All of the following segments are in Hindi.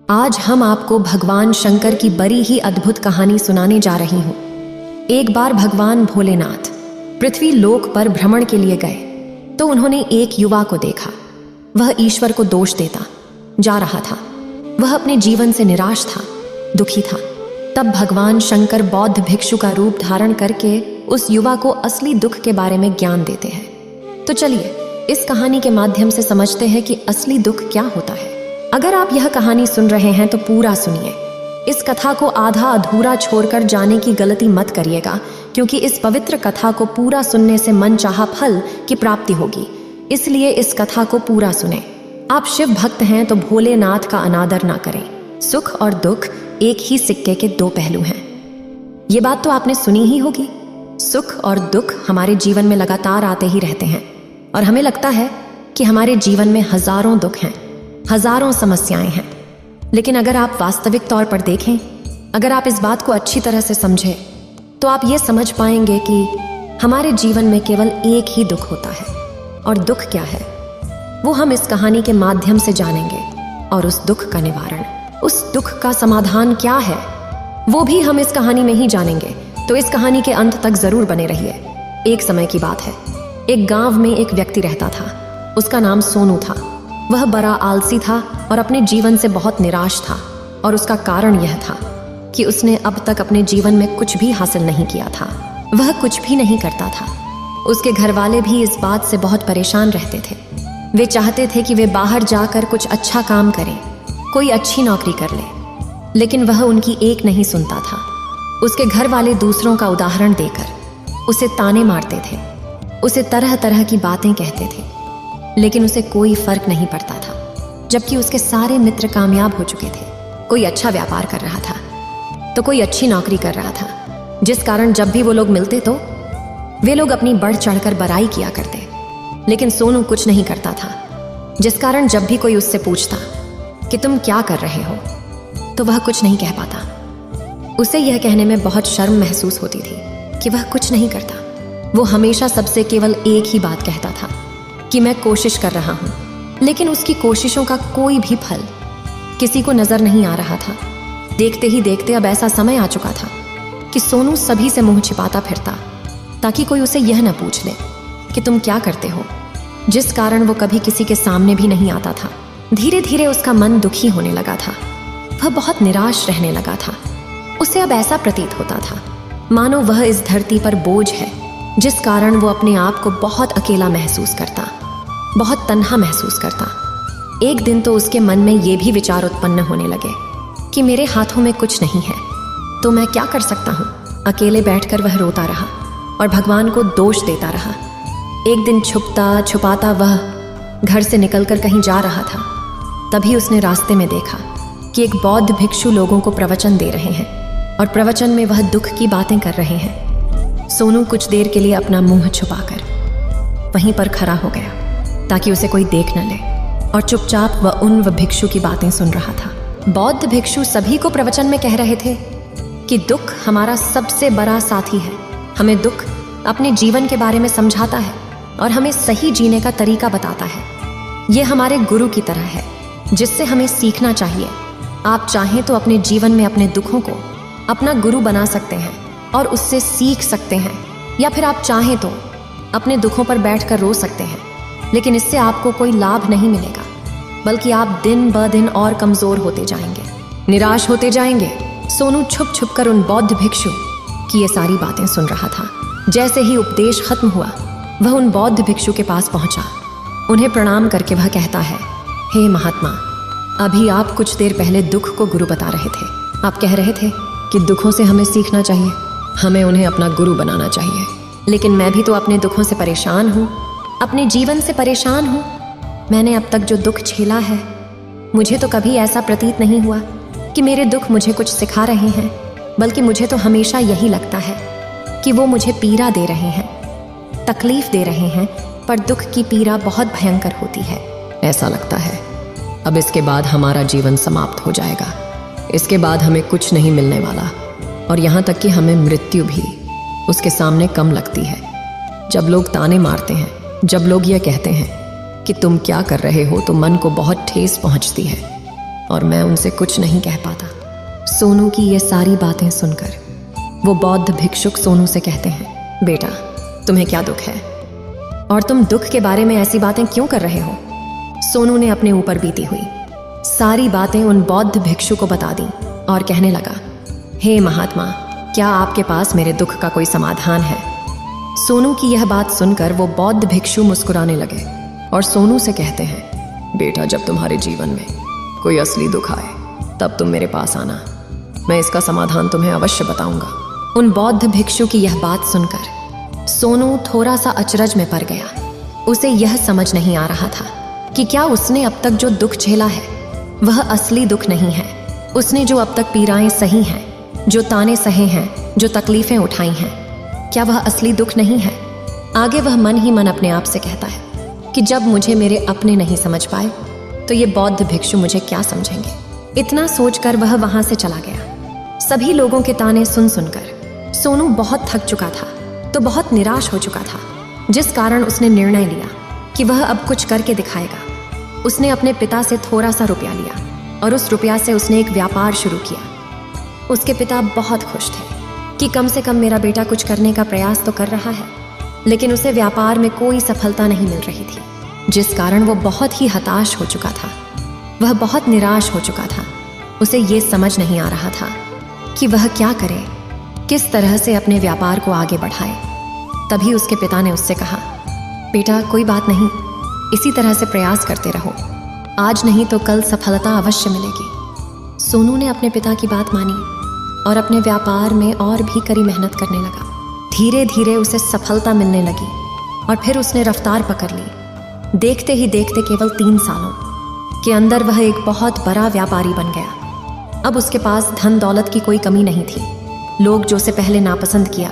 आज हम आपको भगवान शंकर की बड़ी ही अद्भुत कहानी सुनाने जा रही हूँ। एक बार भगवान भोलेनाथ पृथ्वी लोक पर भ्रमण के लिए गए तो उन्होंने एक युवा को देखा। वह ईश्वर को दोष देता जा रहा था। वह अपने जीवन से निराश था, दुखी था। तब भगवान शंकर बौद्ध भिक्षु का रूप धारण करके उस युवा को असली दुख के बारे में ज्ञान देते हैं। तो चलिए इस कहानी के माध्यम से समझते हैं कि असली दुख क्या होता है। अगर आप यह कहानी सुन रहे हैं तो पूरा सुनिए। इस कथा को आधा अधूरा छोड़कर जाने की गलती मत करिएगा, क्योंकि इस पवित्र कथा को पूरा सुनने से मनचाहा फल की प्राप्ति होगी। इसलिए इस कथा को पूरा सुने। आप शिव भक्त हैं तो भोलेनाथ का अनादर ना करें। सुख और दुख एक ही सिक्के के दो पहलू हैं। ये बात तो आपने सुनी ही होगी। सुख और दुख हमारे जीवन में लगातार आते ही रहते हैं और हमें लगता है कि हमारे जीवन में हजारों दुख हैं, हजारों समस्याएं हैं। लेकिन अगर आप वास्तविक तौर पर देखें, अगर आप इस बात को अच्छी तरह से समझें, तो आप ये समझ पाएंगे कि हमारे जीवन में केवल एक ही दुख होता है। और दुख क्या है वो हम इस कहानी के माध्यम से जानेंगे। और उस दुख का निवारण, उस दुख का समाधान क्या है, वो भी हम इस कहानी में ही जानेंगे। तो इस कहानी के अंत तक जरूर बने रहिए। एक समय की बात है, एक गांव में एक व्यक्ति रहता था। उसका नाम सोनू था। वह बड़ा आलसी था और अपने जीवन से बहुत निराश था। और उसका कारण यह था कि उसने अब तक अपने जीवन में कुछ भी हासिल नहीं किया था। वह कुछ भी नहीं करता था। उसके घर वाले भी इस बात से बहुत परेशान रहते थे। वे चाहते थे कि वे बाहर जाकर कुछ अच्छा काम करें, कोई अच्छी नौकरी कर ले, लेकिन वह उनकी एक नहीं सुनता था। उसके घर वाले दूसरों का उदाहरण देकर उसे ताने मारते थे, उसे तरह तरह की बातें कहते थे, लेकिन उसे कोई फर्क नहीं पड़ता था। जबकि उसके सारे मित्र कामयाब हो चुके थे। कोई अच्छा व्यापार कर रहा था तो कोई अच्छी नौकरी कर रहा था, जिस कारण जब भी वो लोग मिलते तो वे लोग अपनी बढ़ चढ़कर बड़ाई किया करते। लेकिन सोनू कुछ नहीं करता था, जिस कारण जब भी कोई उससे पूछता कि तुम क्या कर रहे हो, तो वह कुछ नहीं कह पाता। उसे यह कहने में बहुत शर्म महसूस होती थी कि वह कुछ नहीं करता। वो हमेशा सबसे केवल एक ही बात कहता था कि मैं कोशिश कर रहा हूँ। लेकिन उसकी कोशिशों का कोई भी फल किसी को नजर नहीं आ रहा था। देखते ही देखते अब ऐसा समय आ चुका था कि सोनू सभी से मुंह छिपाता फिरता, ताकि कोई उसे यह न पूछ ले कि तुम क्या करते हो, जिस कारण वो कभी किसी के सामने भी नहीं आता था। धीरे धीरे उसका मन दुखी होने लगा था। वह बहुत निराश रहने लगा था। उसे अब ऐसा प्रतीत होता था मानो वह इस धरती पर बोझ है, जिस कारण वो अपने आप को बहुत अकेला महसूस करता, बहुत तन्हा महसूस करता। एक दिन तो उसके मन में ये भी विचार उत्पन्न होने लगे कि मेरे हाथों में कुछ नहीं है तो मैं क्या कर सकता हूँ। अकेले बैठकर वह रोता रहा और भगवान को दोष देता रहा। एक दिन छुपता छुपाता वह घर से निकलकर कहीं जा रहा था। तभी उसने रास्ते में देखा कि एक बौद्ध भिक्षु लोगों को प्रवचन दे रहे हैं और प्रवचन में वह दुख की बातें कर रहे हैं। सोनू कुछ देर के लिए अपना मुंह छुपाकर वहीं पर खड़ा हो गया ताकि उसे कोई देख न ले, और चुपचाप वह उन भिक्षु की बातें सुन रहा था। बौद्ध भिक्षु सभी को प्रवचन में कह रहे थे कि दुख हमारा सबसे बड़ा साथी है। हमें दुख अपने जीवन के बारे में समझाता है और हमें सही जीने का तरीका बताता है। यह हमारे गुरु की तरह है, जिससे हमें सीखना चाहिए। आप चाहें तो अपने जीवन में अपने दुखों को अपना गुरु बना सकते हैं और उससे सीख सकते हैं, या फिर आप चाहें तो अपने दुखों पर बैठकर रो सकते हैं। लेकिन इससे आपको कोई लाभ नहीं मिलेगा, बल्कि आप दिन ब दिन और कमजोर होते जाएंगे, निराश होते जाएंगे। सोनू छुप छुप कर उन बौद्ध भिक्षु की ये सारी बातें सुन रहा था। जैसे ही उपदेश खत्म हुआ, वह उन बौद्ध भिक्षु के पास पहुंचा। उन्हें प्रणाम करके वह कहता है, हे महात्मा, अभी आप कुछ देर पहले दुख को गुरु बता रहे थे। आप कह रहे थे कि दुखों से हमें सीखना चाहिए, हमें उन्हें अपना गुरु बनाना चाहिए। लेकिन मैं भी तो अपने दुखों से परेशान हूँ, अपने जीवन से परेशान हूँ। मैंने अब तक जो दुख झेला है, मुझे तो कभी ऐसा प्रतीत नहीं हुआ कि मेरे दुख मुझे कुछ सिखा रहे हैं, बल्कि मुझे तो हमेशा यही लगता है कि वो मुझे पीड़ा दे रहे हैं, तकलीफ दे रहे हैं। पर दुख की पीड़ा बहुत भयंकर होती है। ऐसा लगता है अब इसके बाद हमारा जीवन समाप्त हो जाएगा, इसके बाद हमें कुछ नहीं मिलने वाला, और यहाँ तक कि हमें मृत्यु भी उसके सामने कम लगती है। जब लोग ताने मारते हैं, जब लोग ये कहते हैं कि तुम क्या कर रहे हो, तो मन को बहुत ठेस पहुँचती है। और मैं उनसे कुछ नहीं कह पाता। सोनू की ये सारी बातें सुनकर वो बौद्ध भिक्षुक सोनू से कहते हैं, बेटा तुम्हें क्या दुख है और तुम दुख के बारे में ऐसी बातें क्यों कर रहे हो? सोनू ने अपने ऊपर बीती हुई सारी बातें उन बौद्ध भिक्षु को बता दी और कहने लगा, हे महात्मा, क्या आपके पास मेरे दुख का कोई समाधान है? सोनू की यह बात सुनकर वो बौद्ध भिक्षु मुस्कुराने लगे और सोनू से कहते हैं, बेटा जब तुम्हारे जीवन में कोई असली दुख आए तब तुम मेरे पास आना, मैं इसका समाधान तुम्हें अवश्य बताऊंगा। उन बौद्ध भिक्षु की यह बात सुनकर सोनू थोड़ा सा अचरज में पड़ गया। उसे यह समझ नहीं आ रहा था कि क्या उसने अब तक जो दुख झेला है वह असली दुख नहीं है। उसने जो अब तक पीड़ाएं सही हैं, जो ताने सहे हैं, जो तकलीफें उठाई हैं, क्या वह असली दुख नहीं है? आगे वह मन ही मन अपने आप से कहता है कि जब मुझे मेरे अपने नहीं समझ पाए तो ये बौद्ध भिक्षु मुझे क्या समझेंगे। इतना सोचकर वह वहां से चला गया। सभी लोगों के ताने सुन सुनकर सोनू बहुत थक चुका था तो बहुत निराश हो चुका था, जिस कारण उसने निर्णय लिया कि वह अब कुछ करके दिखाएगा। उसने अपने पिता से थोड़ा सा रुपया लिया और उस रुपया से उसने एक व्यापार शुरू किया। उसके पिता बहुत खुश थे कि कम से कम मेरा बेटा कुछ करने का प्रयास तो कर रहा है, लेकिन उसे व्यापार में कोई सफलता नहीं मिल रही थी, जिस कारण वो बहुत ही हताश हो चुका था। वह बहुत निराश हो चुका था। उसे ये समझ नहीं आ रहा था कि वह क्या करे, किस तरह से अपने व्यापार को आगे बढ़ाए। तभी उसके पिता ने उससे कहा, बेटा कोई बात नहीं, इसी तरह से प्रयास करते रहो, आज नहीं तो कल सफलता अवश्य मिलेगी। सोनू ने अपने पिता की बात मानी और अपने व्यापार में और भी कड़ी मेहनत करने लगा। धीरे धीरे उसे सफलता मिलने लगी और फिर उसने रफ्तार पकड़ ली। देखते ही देखते केवल 3 सालों के अंदर वह एक बहुत बड़ा व्यापारी बन गया। अब उसके पास धन दौलत की कोई कमी नहीं थी। लोग जो उसे पहले नापसंद किया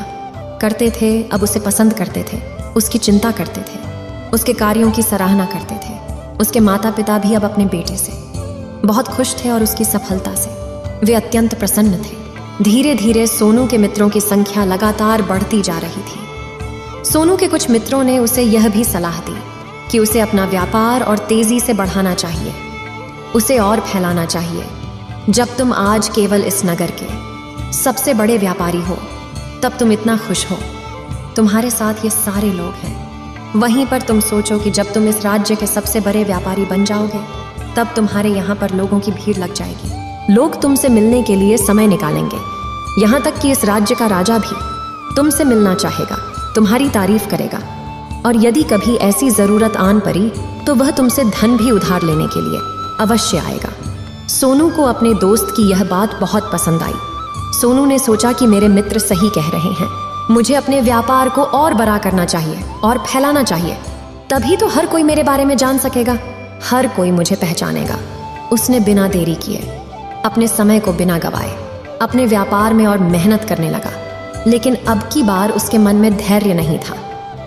करते थे अब उसे पसंद करते थे, उसकी चिंता करते थे, उसके कार्यों की सराहना करते थे। उसके माता पिता भी अब अपने बेटे से बहुत खुश थे और उसकी सफलता से वे अत्यंत प्रसन्न थे। धीरे धीरे सोनू के मित्रों की संख्या लगातार बढ़ती जा रही थी। सोनू के कुछ मित्रों ने उसे यह भी सलाह दी कि उसे अपना व्यापार और तेजी से बढ़ाना चाहिए, उसे और फैलाना चाहिए। जब तुम आज केवल इस नगर के सबसे बड़े व्यापारी हो तब तुम इतना खुश हो, तुम्हारे साथ ये सारे लोग हैं। वहीं पर तुम सोचो कि जब तुम इस राज्य के सबसे बड़े व्यापारी बन जाओगे तब तुम्हारे यहाँ पर लोगों की भीड़ लग जाएगी। लोग तुमसे मिलने के लिए समय निकालेंगे। यहाँ तक कि इस राज्य का राजा भी तुमसे मिलना चाहेगा, तुम्हारी तारीफ करेगा, और यदि कभी ऐसी जरूरत आन पड़ी तो वह तुमसे धन भी उधार लेने के लिए अवश्य आएगा। सोनू को अपने दोस्त की यह बात बहुत पसंद आई। सोनू ने सोचा कि मेरे मित्र सही कह रहे हैं, मुझे अपने व्यापार को और बड़ा करना चाहिए और फैलाना चाहिए, तभी तो हर कोई मेरे बारे में जान सकेगा, हर कोई मुझे पहचानेगा। उसने बिना देरी किए, अपने समय को बिना गवाए अपने व्यापार में और मेहनत करने लगा। लेकिन अब की बार उसके मन में धैर्य नहीं था,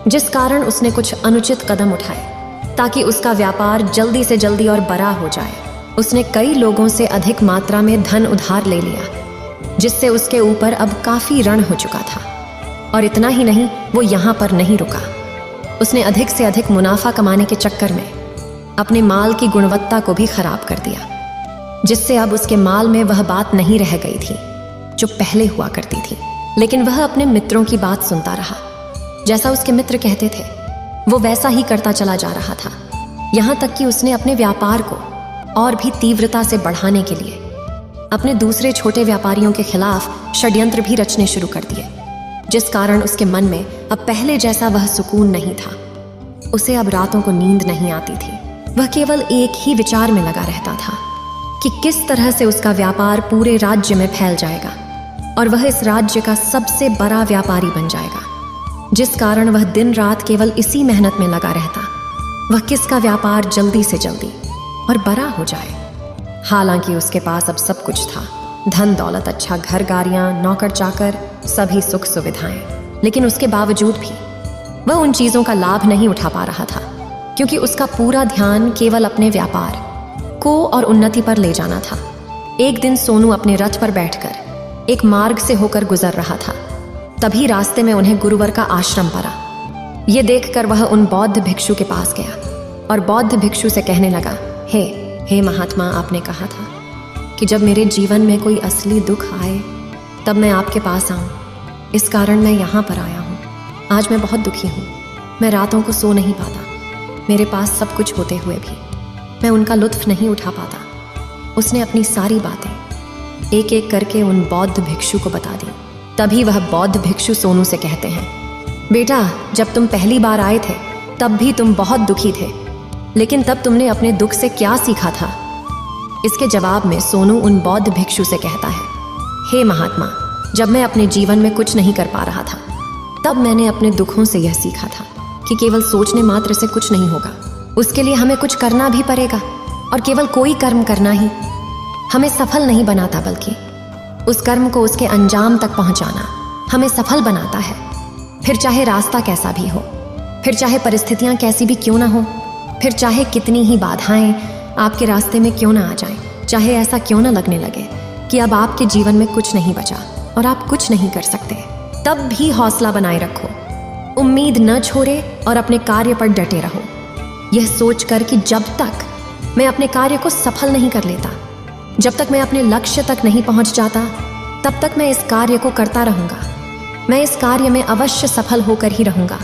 जिस कारण उसने कुछ अनुचित कदम उठाए ताकि उसका व्यापार जल्दी से जल्दी और बड़ा हो जाए। उसने कई लोगों से अधिक मात्रा में धन उधार ले लिया, जिससे उसके ऊपर अब काफी ऋण हो चुका था। और इतना ही नहीं, वो यहाँ पर नहीं रुका। उसने अधिक से अधिक मुनाफा कमाने के चक्कर में अपने माल की गुणवत्ता को भी खराब कर दिया, जिससे अब उसके माल में वह बात नहीं रह गई थी जो पहले हुआ करती थी। लेकिन वह अपने मित्रों की बात सुनता रहा। जैसा उसके मित्र कहते थे वो वैसा ही करता चला जा रहा था। यहाँ तक कि उसने अपने व्यापार को और भी तीव्रता से बढ़ाने के लिए अपने दूसरे छोटे व्यापारियों के खिलाफ षड्यंत्र भी रचने शुरू कर दिए, जिस कारण उसके मन में अब पहले जैसा वह सुकून नहीं था। उसे अब रातों को नींद नहीं आती थी। वह केवल एक ही विचार में लगा रहता था कि किस तरह से उसका व्यापार पूरे राज्य में फैल जाएगा और वह इस राज्य का सबसे बड़ा व्यापारी बन जाएगा, जिस कारण वह दिन रात केवल इसी मेहनत में लगा रहता, वह किसका व्यापार जल्दी से जल्दी और बड़ा हो जाए। हालांकि उसके पास अब सब कुछ था, धन दौलत, अच्छा घर, गाड़ियां, नौकर चाकर, सभी सुख सुविधाएं। लेकिन उसके बावजूद भी वह उन चीजों का लाभ नहीं उठा पा रहा था, क्योंकि उसका पूरा ध्यान केवल अपने व्यापार को और उन्नति पर ले जाना था। एक दिन सोनू अपने रथ पर बैठकर एक मार्ग से होकर गुजर रहा था। तभी रास्ते में उन्हें गुरुवर का आश्रम पड़ा। ये देखकर वह उन बौद्ध भिक्षु के पास गया और बौद्ध भिक्षु से कहने लगा, हे महात्मा, आपने कहा था कि जब मेरे जीवन में कोई असली दुख आए तब मैं आपके पास आऊं। इस कारण मैं यहाँ पर आया हूँ। आज मैं बहुत दुखी हूँ। मैं रातों को सो नहीं पाता। मेरे पास सब कुछ होते हुए भी मैं उनका लुत्फ नहीं उठा पाता। उसने अपनी सारी बातें एक एक करके उन बौद्ध भिक्षु को बता दी। तभी वह बौद्ध भिक्षु सोनू से कहते हैं, बेटा, जब तुम पहली बार आए थे तब भी तुम बहुत दुखी थे, लेकिन तब तुमने अपने दुख से क्या सीखा था? इसके जवाब में सोनू उन बौद्ध भिक्षु से कहता है, हे महात्मा, जब मैं अपने जीवन में कुछ नहीं कर पा रहा था तब मैंने अपने दुखों से यह सीखा था कि केवल सोचने मात्र से कुछ नहीं होगा। उसके लिए हमें कुछ करना भी पड़ेगा, और केवल कोई कर्म करना ही हमें सफल नहीं बनाता, बल्कि उस कर्म को उसके अंजाम तक पहुंचाना हमें सफल बनाता है। फिर चाहे रास्ता कैसा भी हो, फिर चाहे परिस्थितियां कैसी भी क्यों ना हो, फिर चाहे कितनी ही बाधाएं आपके रास्ते में क्यों ना आ जाएं, चाहे ऐसा क्यों ना लगने लगे कि अब आपके जीवन में कुछ नहीं बचा और आप कुछ नहीं कर सकते, तब भी हौसला बनाए रखो, उम्मीद न छोड़े और अपने कार्य पर डटे रहो, यह सोचकर कि जब तक मैं अपने कार्य को सफल नहीं कर लेता, जब तक मैं अपने लक्ष्य तक नहीं पहुंच जाता, तब तक मैं इस कार्य को करता रहूंगा। मैं इस कार्य में अवश्य सफल होकर ही रहूंगा।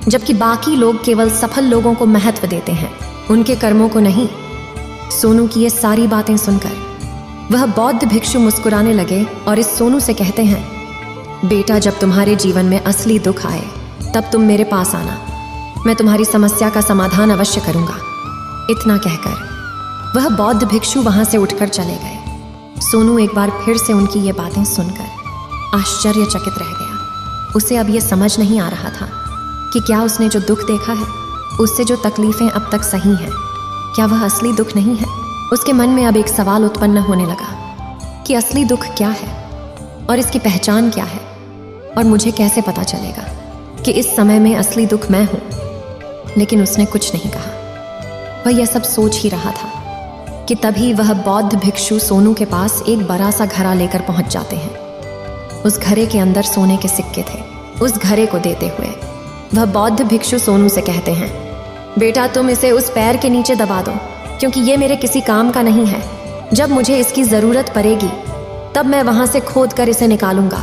जबकि बाकी लोग केवल सफल लोगों को महत्व देते हैं, उनके कर्मों को नहीं। सोनू की ये सारी बातें सुनकर वह बौद्ध भिक्षु मुस्कुराने लगे और इस सोनू से कहते हैं, बेटा, जब तुम्हारे जीवन में असली दुख आए तब तुम मेरे पास आना, मैं तुम्हारी समस्या का समाधान अवश्य करूंगा। इतना कहकर वह बौद्ध भिक्षु वहां से उठकर चले गए। सोनू एक बार फिर से उनकी ये बातें सुनकर आश्चर्यचकित रह गया। उसे अब यह समझ नहीं आ रहा था कि क्या उसने जो दुख देखा है, उससे जो तकलीफें अब तक सही हैं, क्या वह असली दुख नहीं है? उसके मन में अब एक सवाल उत्पन्न होने लगा कि असली दुख क्या है और इसकी पहचान क्या है, और मुझे कैसे पता चलेगा कि इस समय में असली दुख मैं हूं। लेकिन उसने कुछ नहीं कहा। वह यह सब सोच ही रहा था कि तभी वह बौद्ध भिक्षु सोनू के पास एक बड़ा सा घड़ा लेकर पहुंच जाते हैं। उस घड़े के अंदर सोने के सिक्के थे। उस घड़े को देते हुए वह बौद्ध भिक्षु सोनू से कहते हैं, बेटा, तुम इसे उस पैर के नीचे दबा दो, क्योंकि ये मेरे किसी काम का नहीं है। जब मुझे इसकी जरूरत पड़ेगी तब मैं वहां से खोद कर इसे निकालूंगा,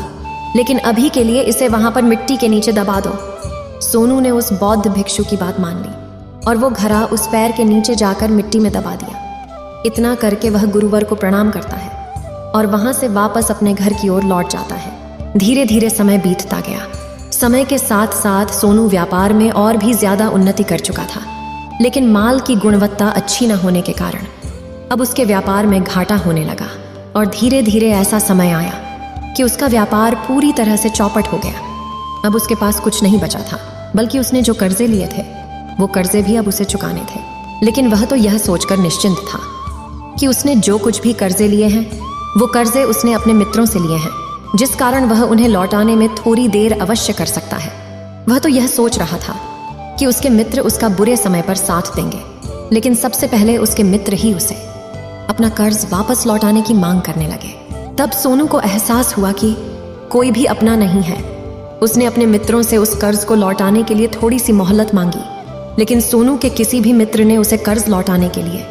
लेकिन अभी के लिए इसे वहां पर मिट्टी के नीचे दबा दो। सोनू ने उस बौद्ध भिक्षु की बात मान ली और वो घड़ा उस पैर के नीचे जाकर मिट्टी में दबा दिया। इतना करके वह गुरुवर को प्रणाम करता है और वहां से वापस अपने घर की ओर लौट जाता है। धीरे धीरे समय बीतता गया। समय के साथ साथ सोनू व्यापार में और भी ज्यादा उन्नति कर चुका था, लेकिन माल की गुणवत्ता अच्छी न होने के कारण अब उसके व्यापार में घाटा होने लगा। और धीरे धीरे ऐसा समय आया कि उसका व्यापार पूरी तरह से चौपट हो गया। अब उसके पास कुछ नहीं बचा था, बल्कि उसने जो कर्जे लिए थे वो कर्जे भी अब उसे चुकाने थे। लेकिन वह तो यह सोचकर निश्चिंत था कि उसने जो कुछ भी कर्जे लिए हैं वो कर्जे उसने अपने मित्रों से लिए हैं, जिस कारण वह उन्हें लौटाने में थोड़ी देर अवश्य कर सकता है। वह तो यह सोच रहा था कि उसके मित्र उसका बुरे समय पर साथ देंगे, लेकिन सबसे पहले उसके मित्र ही उसे अपना कर्ज वापस लौटाने की मांग करने लगे। तब सोनू को एहसास हुआ कि कोई भी अपना नहीं है। उसने अपने मित्रों से उस कर्ज को लौटाने के लिए थोड़ी सी मोहलत मांगी, लेकिन सोनू के किसी भी मित्र ने उसे कर्ज लौटाने के लिए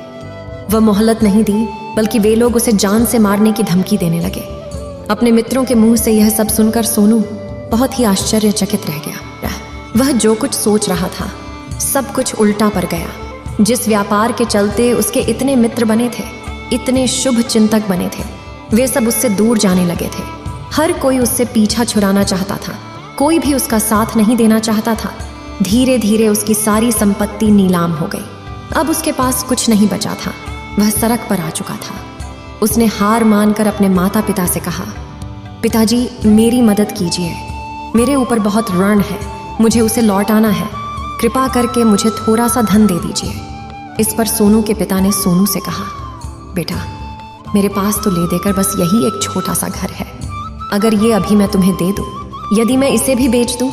वह मोहलत नहीं दी, बल्कि वे लोग उसे जान से मारने की धमकी देने लगे। अपने मित्रों के मुंह से यह सब सुनकर सोनू बहुत ही आश्चर्यचकित रह गया। वह जो कुछ सोच रहा था सब कुछ उल्टा पड़ गया। जिस व्यापार के चलते उसके इतने मित्र बने थे, इतने शुभ चिंतक बने थे, वे सब उससे दूर जाने लगे थे। हर कोई उससे पीछा छुड़ाना चाहता था, कोई भी उसका साथ नहीं देना चाहता था। धीरे धीरे उसकी सारी संपत्ति नीलाम हो गई। अब उसके पास कुछ नहीं बचा था। वह सड़क पर आ चुका था। उसने हार मानकर अपने माता पिता से कहा, पिताजी, मेरी मदद कीजिए, मेरे ऊपर बहुत ऋण है, मुझे उसे लौटाना है, कृपा करके मुझे थोड़ा सा धन दे दीजिए। इस पर सोनू के पिता ने सोनू से कहा, बेटा, मेरे पास तो ले देकर बस यही एक छोटा सा घर है। अगर ये अभी मैं तुम्हें दे दूं, यदि मैं इसे भी बेच दूं,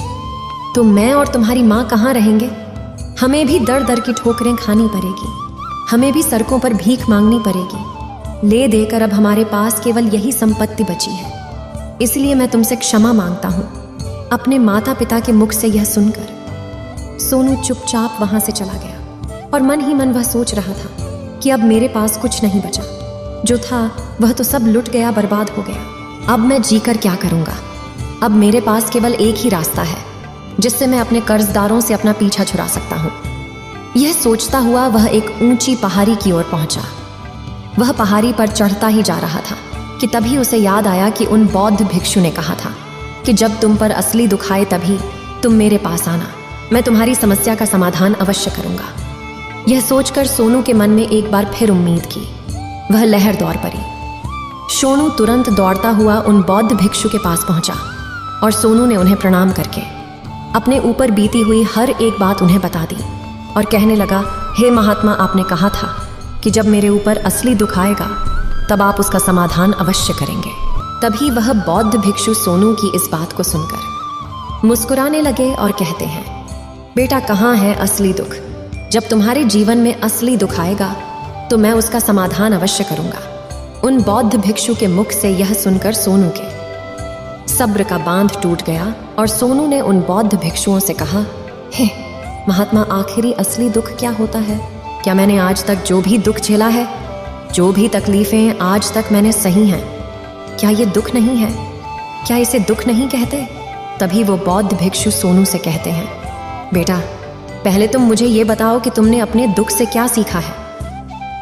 तो मैं और तुम्हारी माँ कहाँ रहेंगे? हमें भी दर दर की ठोकरें खानी पड़ेगी, हमें भी सड़कों पर भीख मांगनी पड़ेगी। ले देकर अब हमारे पास केवल यही संपत्ति बची है, इसलिए मैं तुमसे क्षमा मांगता हूँ। अपने माता पिता के मुख से यह सुनकर सोनू चुपचाप वहां से चला गया और मन ही मन वह सोच रहा था कि अब मेरे पास कुछ नहीं बचा, जो था वह तो सब लुट गया, बर्बाद हो गया। अब मैं जीकर क्या करूँगा? अब मेरे पास केवल एक ही रास्ता है जिससे मैं अपने कर्जदारों से अपना पीछा छुड़ा सकता हूँ। यह सोचता हुआ वह एक ऊंची पहाड़ी की ओर पहुंचा। वह पहाड़ी पर चढ़ता ही जा रहा था कि तभी उसे याद आया कि उन बौद्ध भिक्षु ने कहा था कि जब तुम पर असली दुख आए तभी तुम मेरे पास आना, मैं तुम्हारी समस्या का समाधान अवश्य करूंगा। यह सोचकर सोनू के मन में एक बार फिर उम्मीद की। वह लहर दौड़ पड़ी। सोनू तुरंत दौड़ता हुआ उन बौद्ध भिक्षु के पास पहुंचा और सोनू ने उन्हें प्रणाम करके अपने ऊपर बीती हुई हर एक बात उन्हें बता दी और कहने लगा, हे महात्मा, आपने कहा था कि जब मेरे ऊपर असली दुख आएगा तब आप उसका समाधान अवश्य करेंगे। तभी वह बौद्ध भिक्षु सोनू की इस बात को सुनकर मुस्कुराने लगे और कहते हैं, बेटा, कहाँ है असली दुख? जब तुम्हारे जीवन में असली दुख आएगा तो मैं उसका समाधान अवश्य करूंगा। उन बौद्ध भिक्षु के मुख से यह सुनकर सोनू के सब्र का बांध टूट गया और सोनू ने उन बौद्ध भिक्षुओं से कहा, हे महात्मा, आखिरी असली दुख क्या होता है? क्या मैंने आज तक जो भी दुख झेला है, जो भी तकलीफें आज तक मैंने सही हैं, क्या ये दुख नहीं है? क्या इसे दुख नहीं कहते? तभी वो बौद्ध भिक्षु सोनू से कहते हैं, बेटा, पहले तुम मुझे ये बताओ कि तुमने अपने दुख से क्या सीखा है।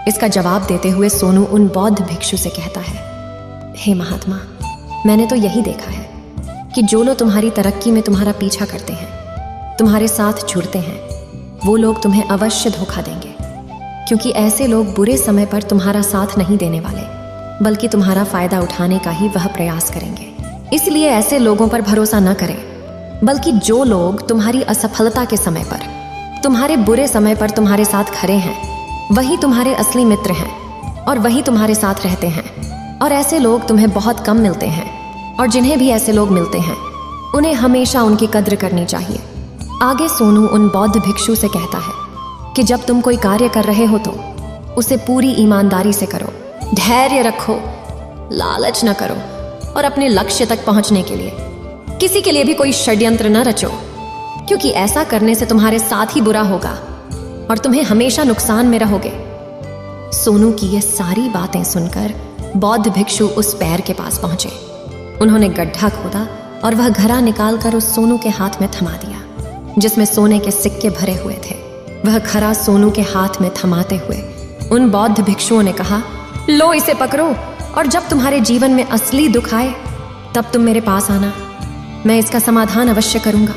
इसका जवाब देते हुए सोनू उन बौद्ध भिक्षु से कहता है, हे महात्मा, मैंने तो यही देखा है कि जो लोग तुम्हारी तरक्की में तुम्हारा पीछा करते हैं, तुम्हारे साथ जुड़ते हैं, वो लोग तुम्हें अवश्य धोखा देंगे, क्योंकि ऐसे लोग बुरे समय पर तुम्हारा साथ नहीं देने वाले, बल्कि तुम्हारा फायदा उठाने का ही वह प्रयास करेंगे। इसलिए ऐसे लोगों पर भरोसा न करें, बल्कि जो लोग तुम्हारी असफलता के समय पर, तुम्हारे बुरे समय पर तुम्हारे साथ खड़े हैं, वही तुम्हारे असली मित्र हैं और वही तुम्हारे साथ रहते हैं। और ऐसे लोग तुम्हें बहुत कम मिलते हैं, और जिन्हें भी ऐसे लोग मिलते हैं उन्हें हमेशा उनकी कद्र करनी चाहिए। आगे सोनू उन बौद्ध भिक्षु से कहता है कि जब तुम कोई कार्य कर रहे हो तो उसे पूरी ईमानदारी से करो, धैर्य रखो, लालच न करो और अपने लक्ष्य तक पहुंचने के लिए किसी के लिए भी कोई षड्यंत्र न रचो, क्योंकि ऐसा करने से तुम्हारे साथ ही बुरा होगा और तुम्हें हमेशा नुकसान में रहोगे। सोनू की ये सारी बातें सुनकर बौद्ध भिक्षु उस पैर के पास पहुंचे। उन्होंने गड्ढा खोदा और वह घड़ा निकालकर उस सोनू के हाथ में थमा दिया, जिसमें सोने के सिक्के भरे हुए थे। वह घड़ा सोनू के हाथ में थमाते हुए उन बौद्ध भिक्षुओं ने कहा, लो इसे पकड़ो, और जब तुम्हारे जीवन में असली दुख आए तब तुम मेरे पास आना, मैं इसका समाधान अवश्य करूंगा।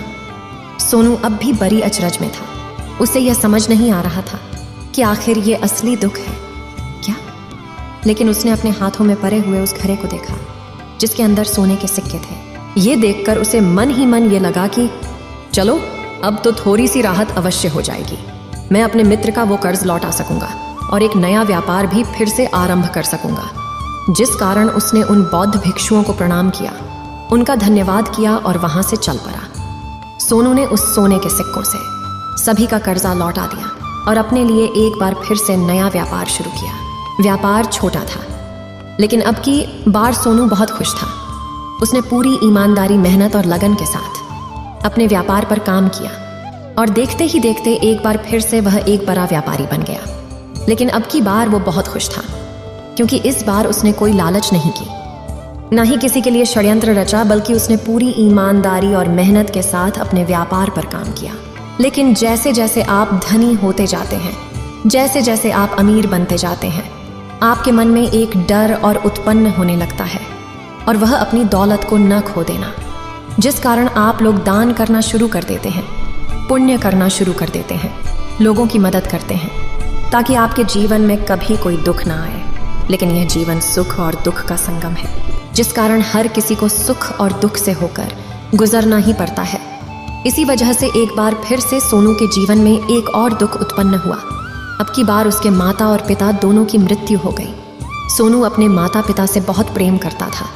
सोनू अब भी बड़ी अचरज में था। उसे यह समझ नहीं आ रहा था कि आखिर ये असली दुख है क्या, लेकिन उसने अपने हाथों में पड़े हुए उस घड़े को देखा जिसके अंदर सोने के सिक्के थे। ये देखकर उसे मन ही मन ये लगा कि चलो, अब तो थोड़ी सी राहत अवश्य हो जाएगी। मैं अपने मित्र का वो कर्ज लौटा सकूंगा और एक नया व्यापार भी फिर से आरंभ कर सकूंगा। जिस कारण उसने उन बौद्ध भिक्षुओं को प्रणाम किया, उनका धन्यवाद किया और वहां से चल पड़ा। सोनू ने उस सोने के सिक्कों से सभी का कर्जा लौटा दिया और अपने लिए एक बार फिर से नया व्यापार शुरू किया। व्यापार छोटा था, लेकिन अब की बार सोनू बहुत खुश था। उसने पूरी ईमानदारी, मेहनत और लगन के साथ अपने व्यापार पर काम किया और देखते ही देखते एक बार फिर से वह एक बड़ा व्यापारी बन गया। लेकिन अब की बार वो बहुत खुश था, क्योंकि इस बार उसने कोई लालच नहीं की, ना ही किसी के लिए षड्यंत्र रचा, बल्कि उसने पूरी ईमानदारी और मेहनत के साथ अपने व्यापार पर काम किया। लेकिन जैसे जैसे आप धनी होते जाते हैं, जैसे जैसे आप अमीर बनते जाते हैं, आपके मन में एक डर और उत्पन्न होने लगता है, और वह अपनी दौलत को न खो देना, जिस कारण आप लोग दान करना शुरू कर देते हैं, पुण्य करना शुरू कर देते हैं, लोगों की मदद करते हैं, ताकि आपके जीवन में कभी कोई दुख ना आए। लेकिन यह जीवन सुख और दुख का संगम है, जिस कारण हर किसी को सुख और दुख से होकर गुजरना ही पड़ता है। इसी वजह से एक बार फिर से सोनू के जीवन में एक और दुख उत्पन्न हुआ। अब की बार उसके माता और पिता दोनों की मृत्यु हो गई। सोनू अपने माता पिता से बहुत प्रेम करता था,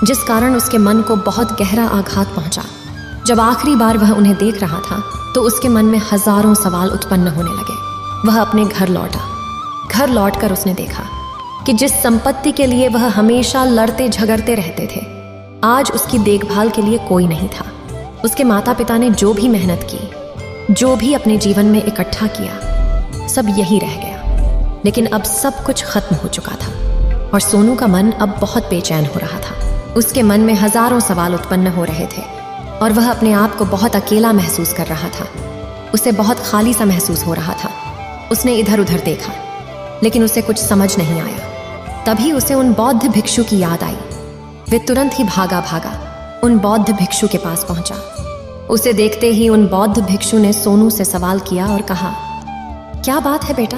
जिस कारण उसके मन को बहुत गहरा आघात पहुंचा। जब आखिरी बार वह उन्हें देख रहा था तो उसके मन में हजारों सवाल उत्पन्न होने लगे। वह अपने घर लौटा। घर लौटकर उसने देखा कि जिस संपत्ति के लिए वह हमेशा लड़ते झगड़ते रहते थे, आज उसकी देखभाल के लिए कोई नहीं था। उसके माता पिता ने जो भी मेहनत की, जो भी अपने जीवन में इकट्ठा किया, सब यही रह गया। लेकिन अब सब कुछ खत्म हो चुका था और सोनू का मन अब बहुत बेचैन हो रहा था। उसके मन में हजारों सवाल उत्पन्न हो रहे थे और वह अपने आप को बहुत अकेला महसूस कर रहा था। उसे बहुत खाली सा महसूस हो रहा था। उसने इधर उधर देखा, लेकिन उसे कुछ समझ नहीं आया। तभी उसे उन बौद्ध भिक्षु की याद आई। वे तुरंत ही भागा उन बौद्ध भिक्षु के पास पहुंचा। उसे देखते ही उन बौद्ध भिक्षु ने सोनू से सवाल किया और कहा, क्या बात है बेटा,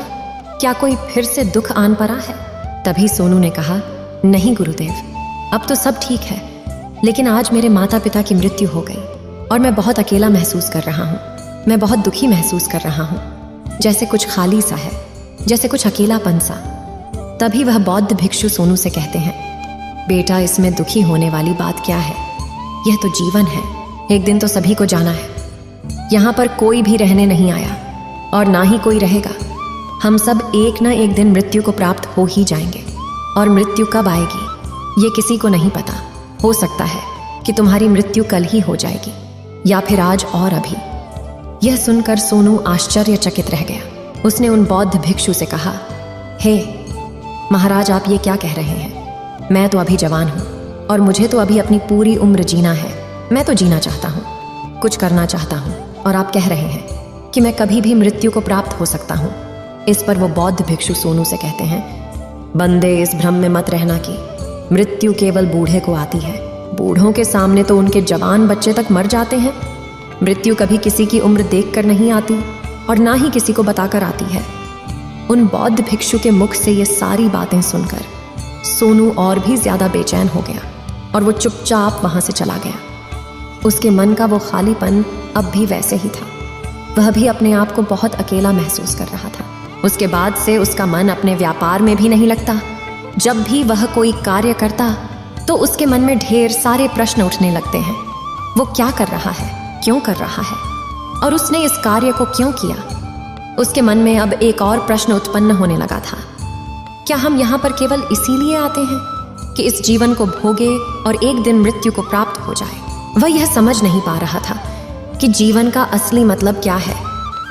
क्या कोई फिर से दुख आन पड़ा है? तभी सोनू ने कहा, नहीं गुरुदेव, अब तो सब ठीक है, लेकिन आज मेरे माता पिता की मृत्यु हो गई और मैं बहुत अकेला महसूस कर रहा हूँ। मैं बहुत दुखी महसूस कर रहा हूँ, जैसे कुछ खाली सा है, जैसे कुछ अकेलापन सा। तभी वह बौद्ध भिक्षु सोनू से कहते हैं, बेटा, इसमें दुखी होने वाली बात क्या है? यह तो जीवन है, एक दिन तो सभी को जाना है। यहाँ पर कोई भी रहने नहीं आया और ना ही कोई रहेगा। हम सब एक ना एक दिन मृत्यु को प्राप्त हो ही जाएंगे, और मृत्यु कब आएगी ये किसी को नहीं पता। हो सकता है कि तुम्हारी मृत्यु कल ही हो जाएगी, या फिर आज और अभी। यह सुनकर सोनू आश्चर्यचकित रह गया। उसने उन बौद्ध भिक्षु से कहा, हे महाराज, आप ये क्या कह रहे हैं? मैं तो अभी जवान हूँ और मुझे तो अभी अपनी पूरी उम्र जीना है। मैं तो जीना चाहता हूँ, कुछ करना चाहता हूँ, और आप कह रहे हैं कि मैं कभी भी मृत्यु को प्राप्त हो सकता हूँ। इस पर वो बौद्ध भिक्षु सोनू से कहते हैं, बंदे, इस भ्रम में मत रहना कि मृत्यु केवल बूढ़े को आती है। बूढ़ों के सामने तो उनके जवान बच्चे तक मर जाते हैं। मृत्यु कभी किसी की उम्र देखकर नहीं आती और ना ही किसी को बताकर आती है। उन बौद्ध भिक्षु के मुख से ये सारी बातें सुनकर सोनू और भी ज्यादा बेचैन हो गया और वो चुपचाप वहां से चला गया। उसके मन का वो खालीपन अब भी वैसे ही था। वह भी अपने आप को बहुत अकेला महसूस कर रहा था। उसके बाद से उसका मन अपने व्यापार में भी नहीं लगता। जब भी वह कोई कार्य करता तो उसके मन में ढेर सारे प्रश्न उठने लगते हैं। वो क्या कर रहा है, क्यों कर रहा है, और उसने इस कार्य को क्यों किया? उसके मन में अब एक और प्रश्न उत्पन्न होने लगा था, क्या हम यहाँ पर केवल इसीलिए आते हैं कि इस जीवन को भोगे और एक दिन मृत्यु को प्राप्त हो जाए? वह यह समझ नहीं पा रहा था कि जीवन का असली मतलब क्या है।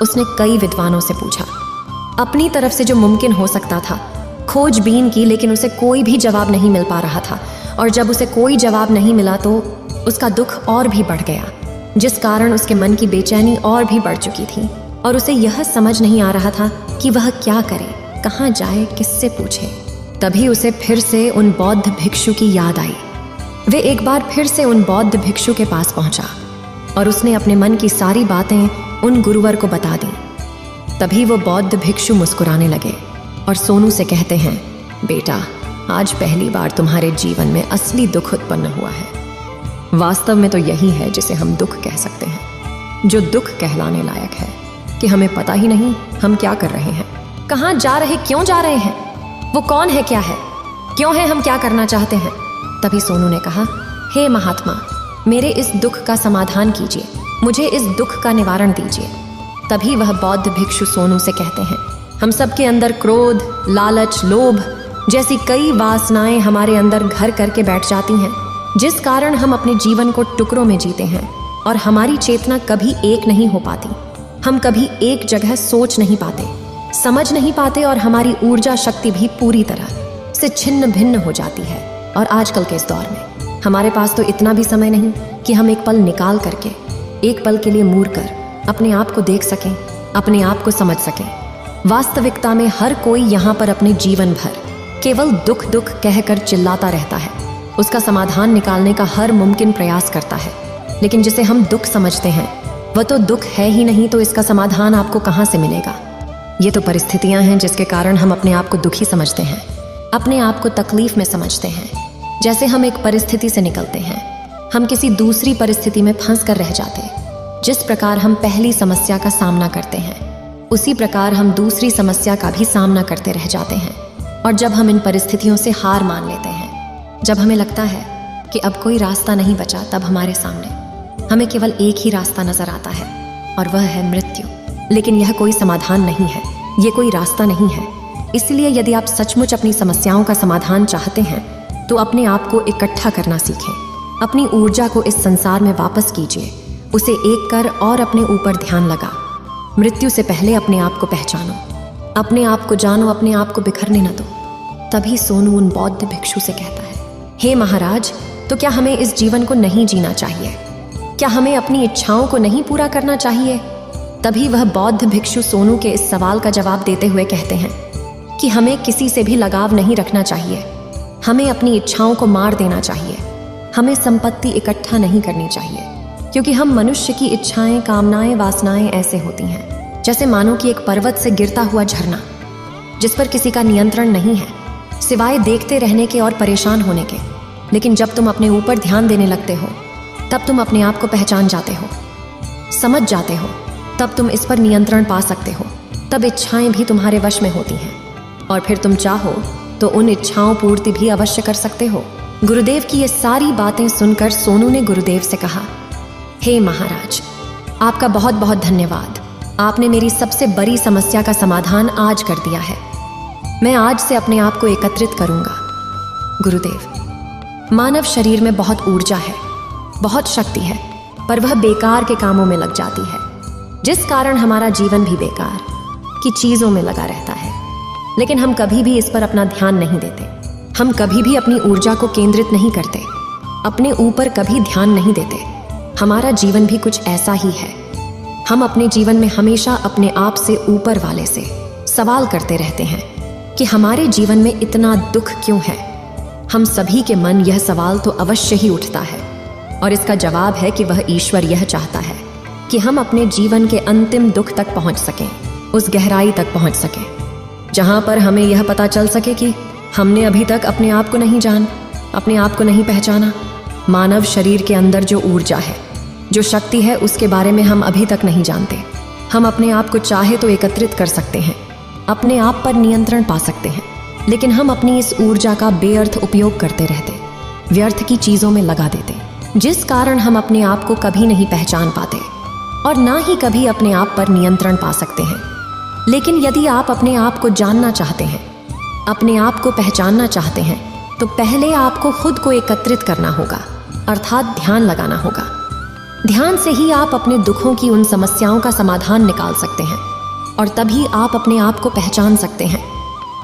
उसने कई विद्वानों से पूछा, अपनी तरफ से जो मुमकिन हो सकता था खोजबीन की, लेकिन उसे कोई भी जवाब नहीं मिल पा रहा था। और जब उसे कोई जवाब नहीं मिला तो उसका दुख और भी बढ़ गया, जिस कारण उसके मन की बेचैनी और भी बढ़ चुकी थी। और उसे यह समझ नहीं आ रहा था कि वह क्या करे, कहाँ जाए, किससे पूछे। तभी उसे फिर से उन बौद्ध भिक्षु की याद आई। वे एक बार फिर से उन बौद्ध भिक्षु के पास पहुंचा और उसने अपने मन की सारी बातें उन गुरुवर को बता दी। तभी वो बौद्ध भिक्षु मुस्कुराने लगे और सोनू से कहते हैं, बेटा, आज पहली बार तुम्हारे जीवन में असली दुख उत्पन्न हुआ है। वास्तव में तो यही है जिसे हम दुख कह सकते हैं, जो दुख कहलाने लायक है कि हमें पता ही नहीं हम क्या कर रहे हैं, कहाँ जा रहे, क्यों जा रहे हैं, वो कौन है, क्या है, क्यों है, हम क्या करना चाहते हैं। तभी सोनू ने कहा, हे महात्मा, मेरे इस दुख का समाधान कीजिए, मुझे इस दुख का निवारण दीजिए। तभी वह बौद्ध भिक्षु सोनू से कहते हैं, हम सबके अंदर क्रोध, लालच, लोभ जैसी कई वासनाएं हमारे अंदर घर करके बैठ जाती हैं, जिस कारण हम अपने जीवन को टुकड़ों में जीते हैं और हमारी चेतना कभी एक नहीं हो पाती। हम कभी एक जगह सोच नहीं पाते, समझ नहीं पाते, और हमारी ऊर्जा शक्ति भी पूरी तरह से छिन्न भिन्न हो जाती है। और आजकल के इस दौर में हमारे पास तो इतना भी समय नहीं कि हम एक पल निकाल करके, एक पल के लिए मूर कर अपने आप को देख सकें, अपने आप को समझ सकें। वास्तविकता में हर कोई यहाँ पर अपने जीवन भर केवल दुख दुख कहकर चिल्लाता रहता है। उसका समाधान निकालने का हर मुमकिन प्रयास करता है, लेकिन जिसे हम दुख समझते हैं वह तो दुख है ही नहीं, तो इसका समाधान आपको कहाँ से मिलेगा। ये तो परिस्थितियाँ हैं जिसके कारण हम अपने आप को दुखी समझते हैं, अपने आप को तकलीफ में समझते हैं। जैसे हम एक परिस्थिति से निकलते हैं, हम किसी दूसरी परिस्थिति में फंस कर रह जाते हैं। जिस प्रकार हम पहली समस्या का सामना करते हैं, उसी प्रकार हम दूसरी समस्या का भी सामना करते रह जाते हैं। और जब हम इन परिस्थितियों से हार मान लेते हैं, जब हमें लगता है कि अब कोई रास्ता नहीं बचा, तब हमारे सामने हमें केवल एक ही रास्ता नजर आता है, और वह है मृत्यु। लेकिन यह कोई समाधान नहीं है, ये कोई रास्ता नहीं है। इसलिए यदि आप सचमुच अपनी समस्याओं का समाधान चाहते हैं तो अपने आप को इकट्ठा करना सीखें। अपनी ऊर्जा को इस संसार में वापस कीजिए, उसे एक कर और अपने ऊपर ध्यान लगा। मृत्यु से पहले अपने आप को पहचानो, अपने आप को जानो, अपने आप को बिखरने न दो। तभी सोनू उन बौद्ध भिक्षु से कहता है, हे महाराज, तो क्या हमें इस जीवन को नहीं जीना चाहिए? क्या हमें अपनी इच्छाओं को नहीं पूरा करना चाहिए? तभी वह बौद्ध भिक्षु सोनू के इस सवाल का जवाब देते हुए कहते हैं कि हमें किसी से भी लगाव नहीं रखना चाहिए, हमें अपनी इच्छाओं को मार देना चाहिए, हमें संपत्ति इकट्ठा नहीं करनी चाहिए, क्योंकि हम मनुष्य की इच्छाएं, कामनाएं, वासनाएं ऐसे होती हैं जैसे मानो कि एक पर्वत से गिरता हुआ झरना, जिस पर किसी का नियंत्रण नहीं है सिवाय देखते रहने के और परेशान होने के। लेकिन जब तुम अपने ऊपर ध्यान देने लगते हो तब तुम अपने आप को पहचान जाते हो, समझ जाते हो, तब तुम इस पर नियंत्रण पा सकते हो, तब इच्छाएं भी तुम्हारे वश में होती हैं और फिर तुम चाहो तो उन इच्छाओं पूर्ति भी अवश्य कर सकते हो। गुरुदेव की ये सारी बातें सुनकर सोनू ने गुरुदेव से कहा, हे महाराज, आपका बहुत बहुत धन्यवाद, आपने मेरी सबसे बड़ी समस्या का समाधान आज कर दिया है। मैं आज से अपने आप को एकत्रित करूंगा। गुरुदेव, मानव शरीर में बहुत ऊर्जा है, बहुत शक्ति है, पर वह बेकार के कामों में लग जाती है, जिस कारण हमारा जीवन भी बेकार की चीजों में लगा रहता है। लेकिन हम कभी भी इस पर अपना ध्यान नहीं देते, हम कभी भी अपनी ऊर्जा को केंद्रित नहीं करते, अपने ऊपर कभी ध्यान नहीं देते। हमारा जीवन भी कुछ ऐसा ही है। हम अपने जीवन में हमेशा अपने आप से ऊपर वाले से सवाल करते रहते हैं कि हमारे जीवन में इतना दुख क्यों है। हम सभी के मन यह सवाल तो अवश्य ही उठता है और इसका जवाब है कि वह ईश्वर यह चाहता है कि हम अपने जीवन के अंतिम दुख तक पहुंच सकें, उस गहराई तक पहुंच सकें जहां पर हमें यह पता चल सके कि हमने अभी तक अपने आप को नहीं जान, अपने आप को नहीं पहचाना। मानव शरीर के अंदर जो ऊर्जा है, जो शक्ति है, उसके बारे में हम अभी तक नहीं जानते। हम अपने आप को चाहे तो एकत्रित कर सकते हैं, अपने आप पर नियंत्रण पा सकते हैं, लेकिन हम अपनी इस ऊर्जा का बेअर्थ उपयोग करते रहते, व्यर्थ की चीजों में लगा देते, जिस कारण हम अपने आप को कभी नहीं पहचान पाते और ना ही कभी अपने आप पर नियंत्रण पा सकते हैं। लेकिन यदि आप अपने आप को जानना चाहते हैं, अपने आप को पहचानना चाहते हैं, तो पहले आपको खुद को एकत्रित करना होगा, अर्थात ध्यान लगाना होगा। ध्यान से ही आप अपने दुखों की उन समस्याओं का समाधान निकाल सकते हैं और तभी आप अपने आप को पहचान सकते हैं,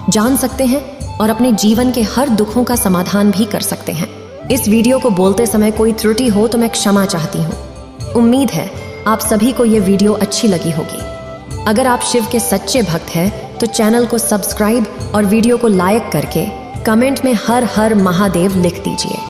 जान सकते हैं और अपने जीवन के हर दुखों का समाधान भी कर सकते हैं। इस वीडियो को बोलते समय कोई त्रुटि हो तो मैं क्षमा चाहती हूँ। उम्मीद है आप सभी को ये वीडियो अच्छी लगी होगी। अगर आप शिव के सच्चे भक्त हैं तो चैनल को सब्सक्राइब और वीडियो को लाइक करके कमेंट में हर हर महादेव लिख दीजिए।